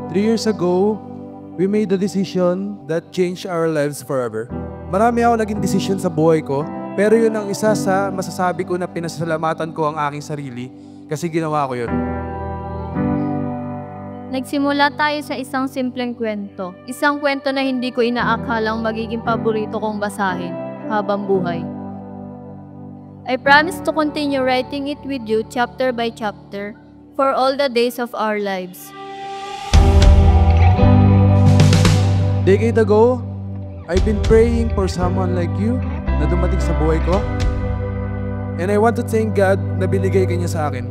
3 years ago, we made a decision that changed our lives forever. Marami ako naging decision sa buhay ko, pero yun ang isa sa masasabi ko na pinasalamatan ko ang aking sarili kasi ginawa ko yun. Nagsimula tayo sa isang simpleng kwento. Isang kwento na hindi ko inaakalang magiging paborito kong basahin habang buhay. I promise to continue writing it with you chapter by chapter for all the days of our lives. Decade ago, I've been praying for someone like you na dumating sa buhay ko. And I want to thank God na binigay ka niya sa akin.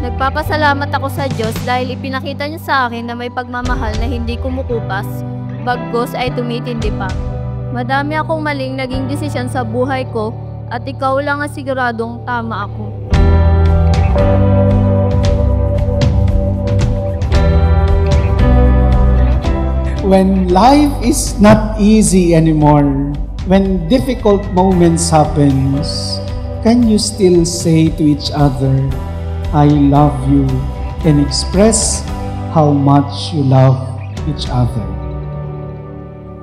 Nagpapasalamat ako sa Diyos dahil ipinakita niya sa akin na may pagmamahal na hindi kumukupas, bagkus ay tumitindi pa. Madami akong maling naging desisyon sa buhay ko at ikaw lang ang siguradong tama ako. When life is not easy anymore, when difficult moments happens, can you still say to each other, I love you, and express how much you love each other?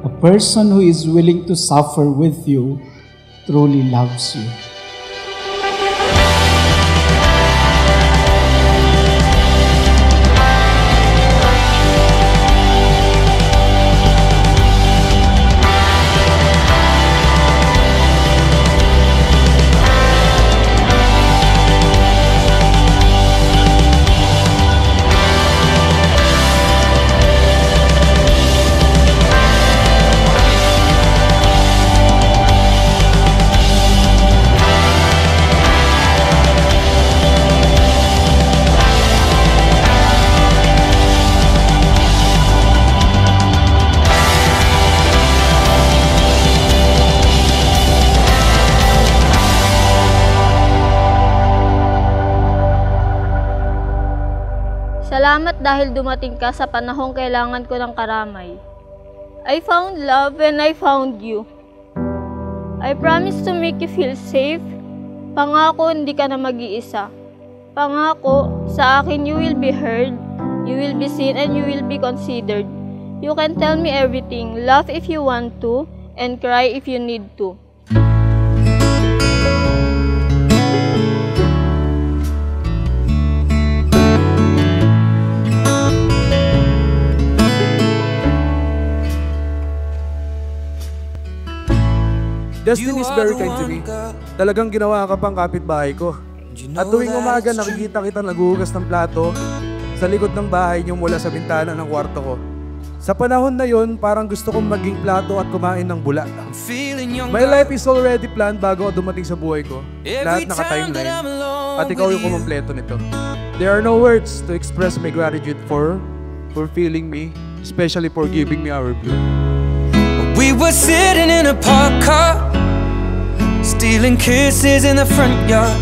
A person who is willing to suffer with you truly loves you. Salamat dahil dumating ka sa panahong kailangan ko ng karamay. I found love when I found you. I promise to make you feel safe. Pangako hindi ka na mag-iisa. Pangako sa akin you will be heard, you will be seen, and you will be considered. You can tell me everything, laugh if you want to, and cry if you need to. Destiny is very kind to me. Talagang ginawa ka pang kapitbahay ko. At tuwing umaga nakikita kita naghuhugas ng plato sa likod ng bahay niyo mula sa bintana ng kwarto ko. Sa panahon na yon, parang gusto kong maging plato at kumain ng bula. My life is already planned bago ako dumating sa buhay ko. Lahat naka-timeline. At ikaw yung kumumpleto nito. There are no words to express my gratitude for feeling me, especially for giving me our blue. We were sitting in a parked car, stealing kisses in the front yard.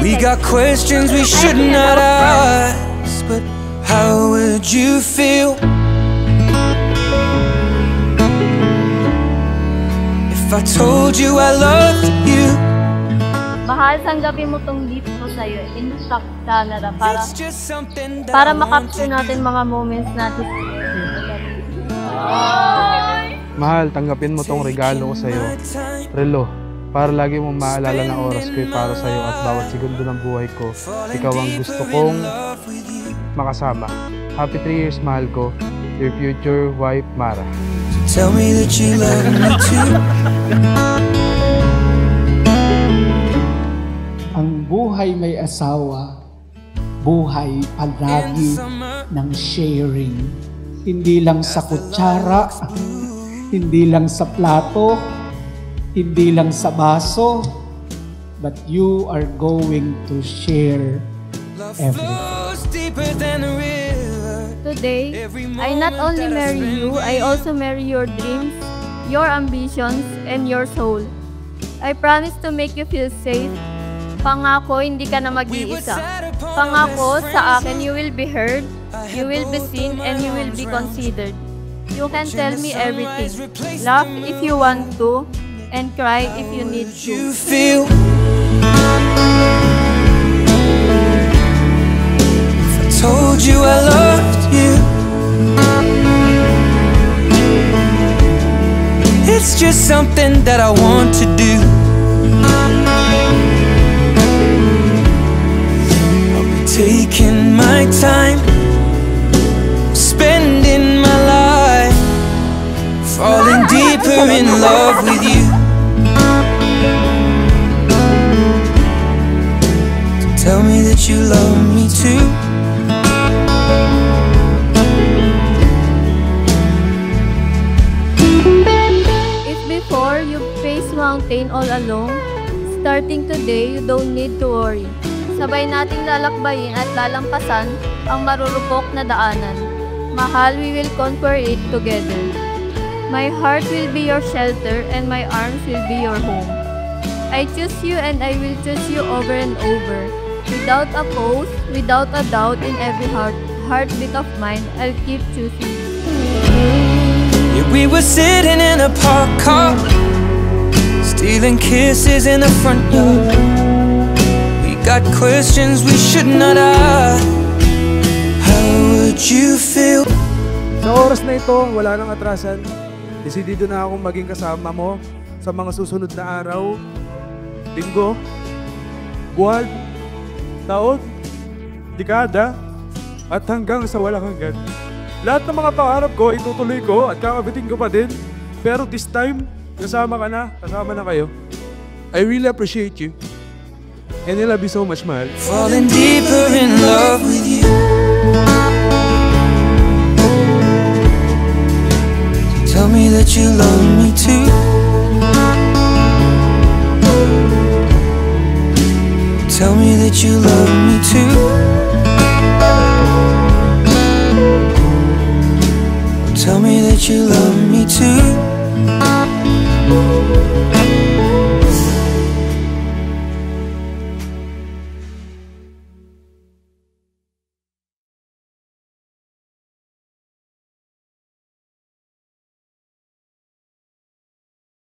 We got questions we should not ask, but how would you feel if I told you I loved you? Mahal, tanggapin mo tong gift ko sa'yo in stock Canada para makapture natin mga moments natin. Mahal, tanggapin mo tong regalo ko sa'yo. Relo, para lagi mong maalala na oras ko'y para sa'yo at bawat segundo ng buhay ko, ikaw ang gusto kong makasama. Happy 3 years, mahal ko. Your future wife, Mara. Tell me that you love me too. Ang buhay may asawa, buhay palagi ng sharing. Hindi lang sa kutsara, hindi lang sa plato, hindi lang sa baso, but you are going to share everything. Today, I not only marry you, I also marry your dreams, your ambitions, and your soul. I promise to make you feel safe. Pangako, hindi ka na mag-iisa. Pangako, sa akin you will be heard, you will be seen, and you will be considered. You can tell me everything. Laugh if you want to, and cry if you need to. told you I loved you. It's just something that I want to do. I'll be taking my time, spending my life, falling deeper in love with you. So tell me that you love me too. Before you face mountain all alone, starting today, you don't need to worry. Sabay nating lalakbayin at lalampasan ang marurupok na daanan. Mahal, we will conquer it together. My heart will be your shelter and my arms will be your home. I choose you and I will choose you over and over. Without a pause, without a doubt in every heartbeat of mine, I'll keep choosing you. We were sitting in a parked car, stealing kisses in the front yard. We got questions we should not ask. How would you feel? Sa oras na ito, wala nang atrasan. Desidido na akong maging kasama mo sa mga susunod na araw, linggo, buwan, taon, dekada, at hanggang sa walang hanggan. Lahat ng mga pangarap ko, itutuloy ko at kakabitin ko pa din. Pero this time, kasama na kayo. I really appreciate you. And I love you so much, mahal. Falling deeper in love with you. Tell me that you love me too. Tell me that you love me too. Tell me that you love me.